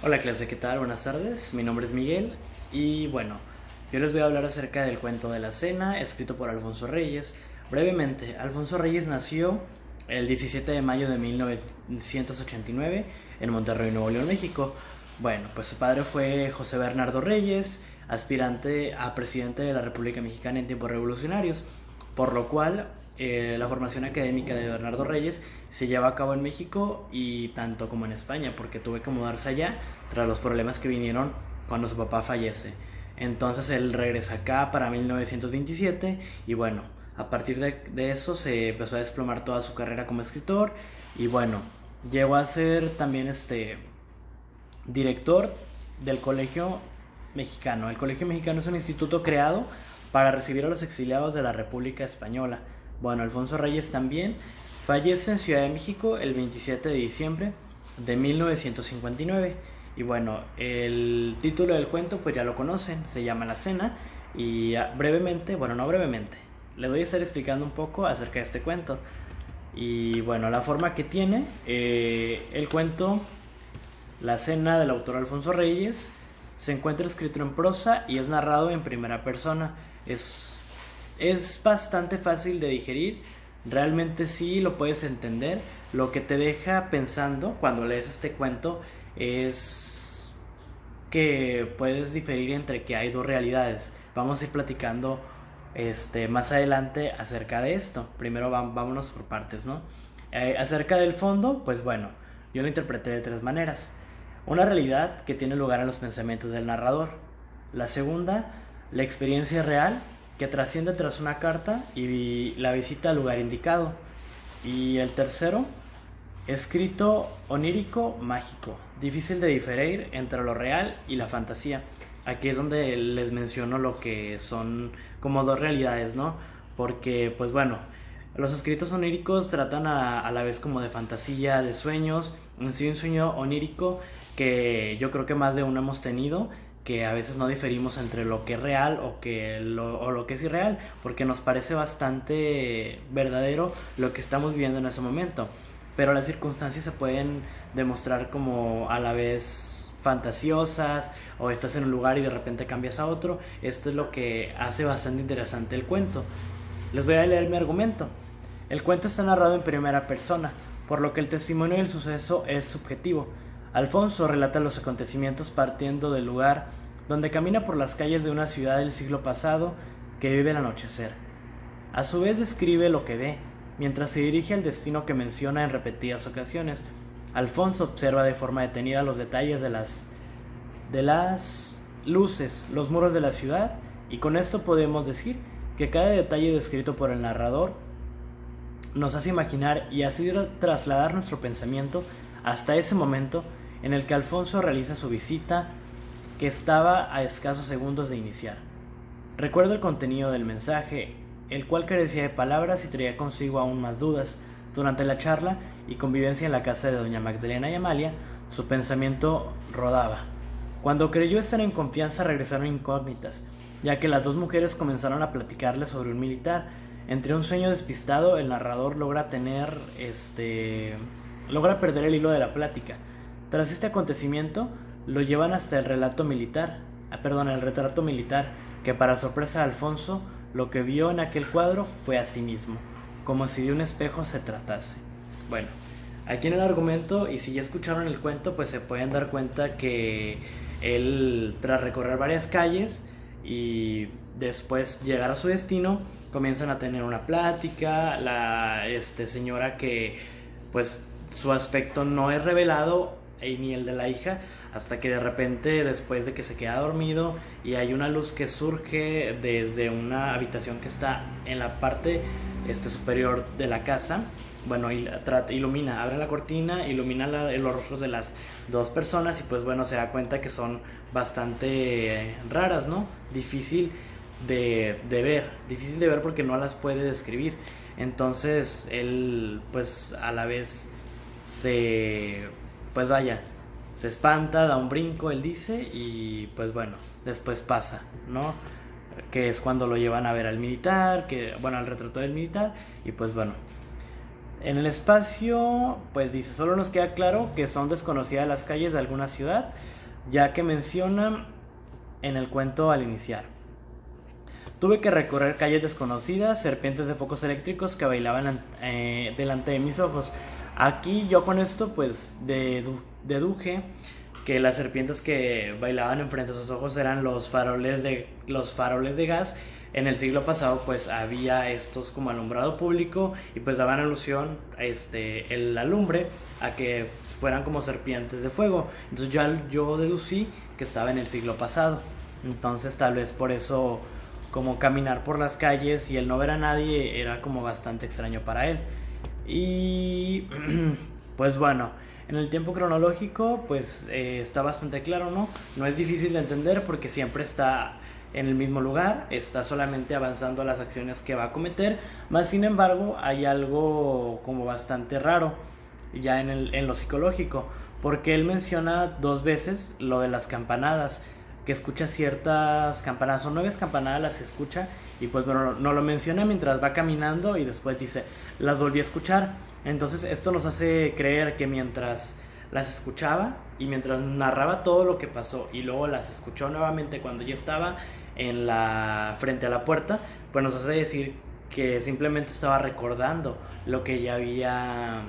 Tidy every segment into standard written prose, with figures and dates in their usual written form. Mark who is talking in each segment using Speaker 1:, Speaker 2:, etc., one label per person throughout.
Speaker 1: Hola clase, ¿qué tal? Buenas tardes, mi nombre es Miguel y bueno, yo les voy a hablar acerca del cuento de la cena, escrito por Alfonso Reyes. Brevemente, Alfonso Reyes nació el 17 de mayo de 1989 en Monterrey, Nuevo León, México. Bueno, pues su padre fue José Bernardo Reyes, aspirante a presidente de la República Mexicana en tiempos revolucionarios, por lo cual la formación académica de Bernardo Reyes se lleva a cabo en México y tanto como en España, porque tuve que mudarse allá tras los problemas que vinieron cuando su papá fallece. Entonces él regresa acá para 1927 y bueno, a partir de eso se empezó a desplomar toda su carrera como escritor y bueno, llegó a ser también director del Colegio Mexicano. El Colegio Mexicano es un instituto creado para recibir a los exiliados de la República Española. Bueno, Alfonso Reyes también fallece en Ciudad de México el 27 de diciembre de 1959. Y bueno, el título del cuento pues ya lo conocen, se llama La Cena. Y brevemente, bueno, no brevemente, les voy a estar explicando un poco acerca de este cuento. Y bueno, la forma que tiene el cuento La Cena del autor Alfonso Reyes se encuentra escrito en prosa y es narrado en primera persona. Es bastante fácil de digerir, realmente sí lo puedes entender. Lo que te deja pensando cuando lees este cuento es que puedes diferir entre que hay dos realidades. Vamos a ir platicando más adelante acerca de esto. Primero vámonos por partes, ¿no? Acerca del fondo, pues bueno, yo lo interpreté de tres maneras. Una realidad que tiene lugar en los pensamientos del narrador. La segunda, la experiencia real que trasciende tras una carta y la visita al lugar indicado. Y el tercero, escrito onírico mágico, difícil de diferir entre lo real y la fantasía. Aquí es donde les menciono lo que son como dos realidades, ¿no? Porque pues bueno, los escritos oníricos tratan a la vez como de fantasía, de sueños. En sí, un sueño onírico que yo creo que más de uno hemos tenido, que a veces no diferimos entre lo que es real o lo que es irreal, porque nos parece bastante verdadero lo que estamos viviendo en ese momento, pero las circunstancias se pueden demostrar como a la vez fantasiosas, o estás en un lugar y de repente cambias a otro. Esto es lo que hace bastante interesante el cuento. Les voy a leer mi argumento. El cuento está narrado en primera persona, por lo que el testimonio del suceso es subjetivo. Alfonso relata los acontecimientos partiendo del lugar donde camina por las calles de una ciudad del siglo pasado que vive el anochecer. A su vez describe lo que ve, mientras se dirige al destino que menciona en repetidas ocasiones. Alfonso observa de forma detenida los detalles de las luces, los muros de la ciudad, y con esto podemos decir que cada detalle descrito por el narrador nos hace imaginar y así trasladar nuestro pensamiento hasta ese momento en el que Alfonso realiza su visita, que estaba a escasos segundos de iniciar. Recuerda el contenido del mensaje, el cual carecía de palabras y traía consigo aún más dudas. Durante la charla y convivencia en la casa de doña Magdalena y Amalia, su pensamiento rodaba. Cuando creyó estar en confianza, regresaron incógnitas, ya que las dos mujeres comenzaron a platicarle sobre un militar. Entre un sueño despistado, el narrador logra perder el hilo de la plática. Tras este acontecimiento, lo llevan hasta el retrato militar, que para sorpresa de Alfonso, lo que vio en aquel cuadro fue a sí mismo, como si de un espejo se tratase. Bueno, aquí en el argumento, y si ya escucharon el cuento, pues se pueden dar cuenta que él, tras recorrer varias calles y después llegar a su destino, comienzan a tener una plática. La señora que pues su aspecto no es revelado, ni el de la hija, hasta que de repente, después de que se queda dormido y hay una luz que surge desde una habitación que está en la parte superior de la casa, bueno, ilumina, abre la cortina, ilumina los rostros de las dos personas y pues bueno, se da cuenta que son bastante raras, ¿no? Difícil de ver porque no las puede describir. Entonces él pues a la vez se espanta, da un brinco, él dice, y pues bueno, después pasa, ¿no? Que es cuando lo llevan a ver al militar, al retrato del militar, y pues bueno, En el espacio, pues dice, solo nos queda claro que son desconocidas las calles de alguna ciudad, ya que menciona en el cuento al iniciar. Tuve que recorrer calles desconocidas, serpientes de focos eléctricos que bailaban delante de mis ojos. Aquí yo con esto pues deduje que las serpientes que bailaban enfrente de sus ojos eran los faroles de gas. En el siglo pasado pues había estos como alumbrado público y pues daban alusión la lumbre a que fueran como serpientes de fuego. Entonces yo deducí que estaba en el siglo pasado. Entonces tal vez por eso como caminar por las calles y el no ver a nadie era como bastante extraño para él. Y pues bueno, en el tiempo cronológico pues está bastante claro, ¿no? No es difícil de entender porque siempre está en el mismo lugar, está solamente avanzando a las acciones que va a cometer, más sin embargo hay algo como bastante raro ya en lo psicológico, porque él menciona 2 veces lo de las campanadas, que escucha ciertas campanadas, son 9 campanadas las que escucha, y pues bueno, no lo menciona mientras va caminando y después dice, las volví a escuchar. Entonces esto nos hace creer que mientras las escuchaba y mientras narraba todo lo que pasó y luego las escuchó nuevamente cuando ya estaba frente a la puerta, pues nos hace decir que simplemente estaba recordando lo que ya había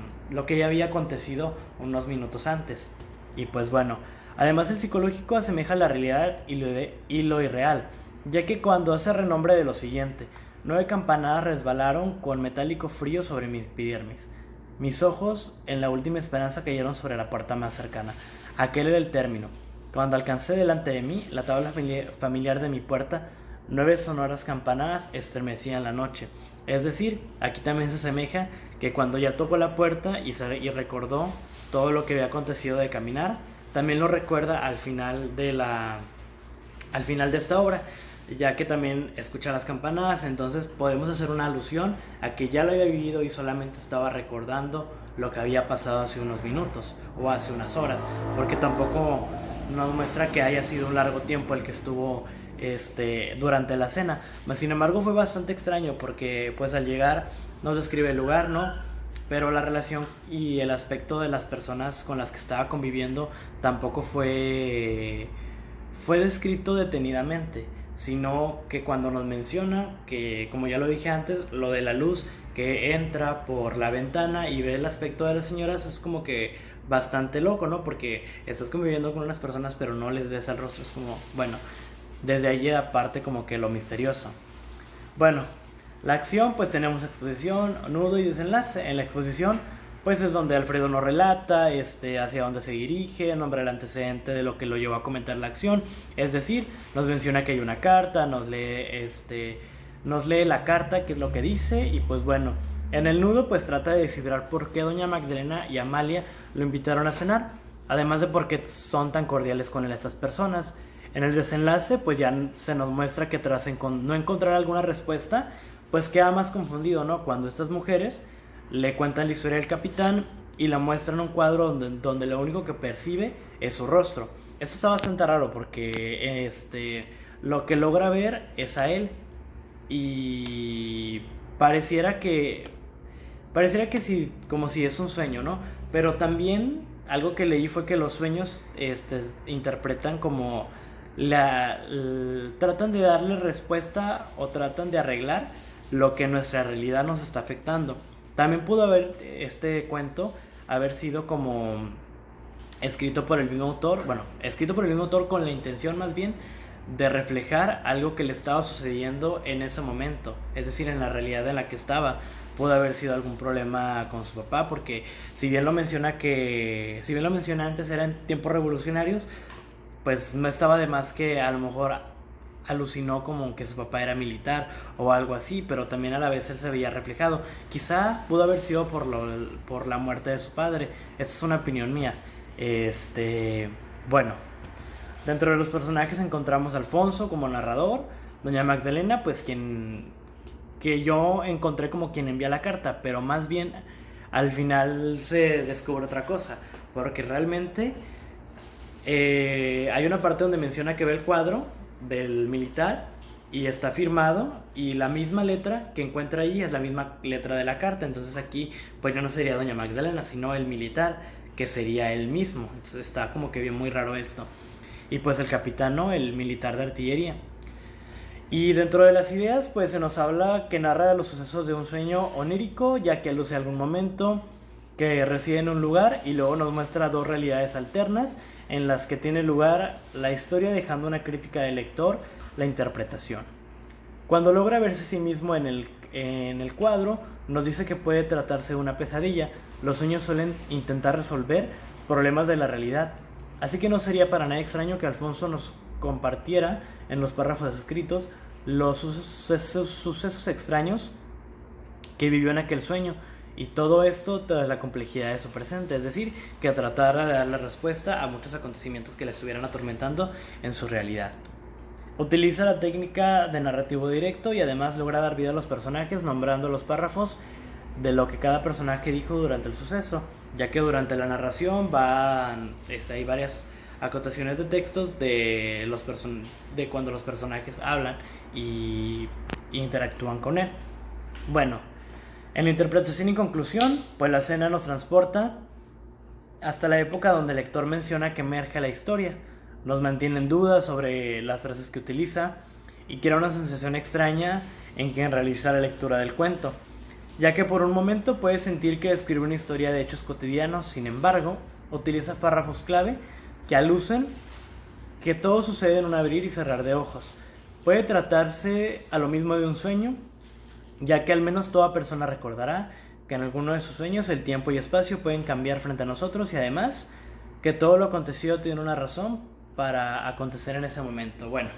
Speaker 1: acontecido unos minutos antes. Y pues bueno, además el psicológico asemeja la realidad y lo irreal, ya que cuando hace renombre de lo siguiente, 9 campanadas resbalaron con metálico frío sobre mi epidermis. Mis ojos, en la última esperanza, cayeron sobre la puerta más cercana. Aquel era el término. Cuando alcancé delante de mí la tabla familiar de mi puerta, 9 sonoras campanadas estremecían la noche. Es decir, aquí también se asemeja que cuando ya tocó la puerta y recordó todo lo que había acontecido de caminar, también lo recuerda al final de esta obra, ya que también escucha las campanadas. Entonces podemos hacer una alusión a que ya lo había vivido y solamente estaba recordando lo que había pasado hace unos minutos o hace unas horas, porque tampoco nos muestra que haya sido un largo tiempo el que estuvo durante la cena. Mas sin embargo fue bastante extraño porque pues al llegar nos describe el lugar, ¿no? Pero la relación y el aspecto de las personas con las que estaba conviviendo tampoco fue descrito detenidamente, sino que cuando nos menciona que, como ya lo dije antes, lo de la luz que entra por la ventana y ve el aspecto de las señoras es como que bastante loco, ¿no? Porque estás conviviendo con unas personas pero no les ves el rostro, es como, bueno, desde allí aparte como que lo misterioso. Bueno, la acción, pues tenemos exposición, nudo y desenlace. En la exposición pues es donde Alfredo nos relata hacia dónde se dirige, nombra el antecedente de lo que lo llevó a comentar la acción, es decir, nos menciona que hay una carta, nos lee la carta, qué es lo que dice, y pues bueno, en el nudo pues trata de descifrar por qué doña Magdalena y Amalia lo invitaron a cenar, además de por qué son tan cordiales con él estas personas. En el desenlace pues ya se nos muestra que tras no encontrar alguna respuesta, pues queda más confundido, ¿no? Cuando estas mujeres le cuentan la historia del capitán y la muestran un cuadro donde lo único que percibe es su rostro. Esto está bastante raro porque lo que logra ver es a él y pareciera que sí, como si es un sueño, ¿no? Pero también algo que leí fue que los sueños interpretan como tratan de darle respuesta o tratan de arreglar lo que en nuestra realidad nos está afectando. También pudo haber este cuento haber sido como escrito por el mismo autor con la intención más bien de reflejar algo que le estaba sucediendo en ese momento, es decir, en la realidad en la que estaba. Pudo haber sido algún problema con su papá, porque si bien lo menciona antes era en tiempos revolucionarios, pues no estaba de más que a lo mejor alucinó como que su papá era militar o algo así, pero también a la vez él se veía reflejado. Quizá pudo haber sido por la muerte de su padre. Esa es una opinión mía. Bueno, dentro de los personajes encontramos a Alfonso como narrador, doña Magdalena, pues que yo encontré como quien envía la carta, pero más bien al final se descubre otra cosa, porque realmente hay una parte donde menciona que ve el cuadro del militar y está firmado, y la misma letra que encuentra ahí es la misma letra de la carta. Entonces aquí pues ya no sería doña Magdalena, sino el militar, que sería él mismo. Entonces está como que bien muy raro esto. Y pues el capitán, ¿no? El militar de artillería. Y dentro de las ideas pues se nos habla que narra los sucesos de un sueño onírico, ya que luce algún momento que reside en un lugar, y luego nos muestra dos realidades alternas en las que tiene lugar la historia, dejando una crítica del lector la interpretación. Cuando logra verse a sí mismo en el cuadro, nos dice que puede tratarse de una pesadilla. Los sueños suelen intentar resolver problemas de la realidad, así que no sería para nada extraño que Alfonso nos compartiera en los párrafos escritos los sucesos extraños que vivió en aquel sueño, y todo esto tras la complejidad de su presente, es decir, que tratara de dar la respuesta a muchos acontecimientos que le estuvieran atormentando en su realidad. Utiliza la técnica de narrativo directo y además logra dar vida a los personajes nombrando los párrafos de lo que cada personaje dijo durante el suceso, ya que durante la narración hay varias acotaciones de textos de cuando los personajes hablan y interactúan con él. Bueno, en la interpretación y conclusión, pues la escena nos transporta hasta la época donde el lector menciona que emerge la historia. Nos mantiene en duda sobre las frases que utiliza y crea una sensación extraña en quien realiza la lectura del cuento, ya que por un momento puede sentir que describe una historia de hechos cotidianos. Sin embargo, utiliza párrafos clave que alucen que todo sucede en un abrir y cerrar de ojos. Puede tratarse a lo mismo de un sueño, ya que al menos toda persona recordará que en alguno de sus sueños el tiempo y espacio pueden cambiar frente a nosotros, y además que todo lo acontecido tiene una razón para acontecer en ese momento. Bueno,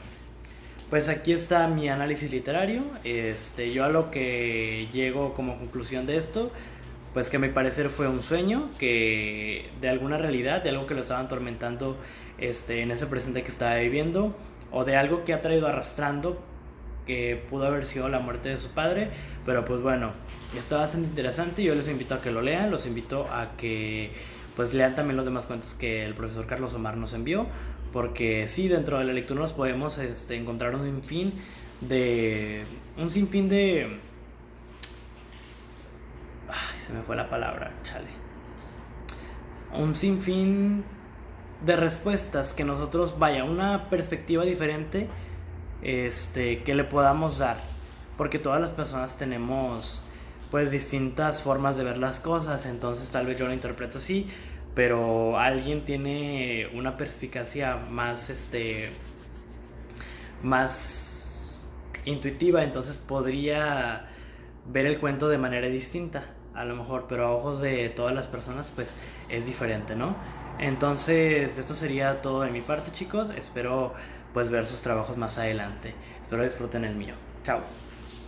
Speaker 1: pues aquí está mi análisis literario. Yo a lo que llego como conclusión de esto, pues que a mi parecer fue un sueño que de alguna realidad, de algo que lo estaban atormentando en ese presente que estaba viviendo, o de algo que ha traído arrastrando, que pudo haber sido la muerte de su padre. Pero pues bueno, está bastante interesante. Yo les invito a que lo lean, los invito a que pues lean también los demás cuentos que el profesor Carlos Omar nos envió, porque sí, dentro de la lectura nos podemos encontrar un sinfín de ay, se me fue la palabra, chale. Un sinfín de respuestas que nosotros, una perspectiva diferente que le podamos dar, porque todas las personas tenemos pues distintas formas de ver las cosas. Entonces tal vez yo lo interpreto así, pero alguien tiene una perspicacia más intuitiva, entonces podría ver el cuento de manera distinta a lo mejor, pero a ojos de todas las personas pues es diferente, ¿no? Entonces esto sería todo de mi parte, chicos. Espero pues ver sus trabajos más adelante. Espero disfruten el mío. Chao.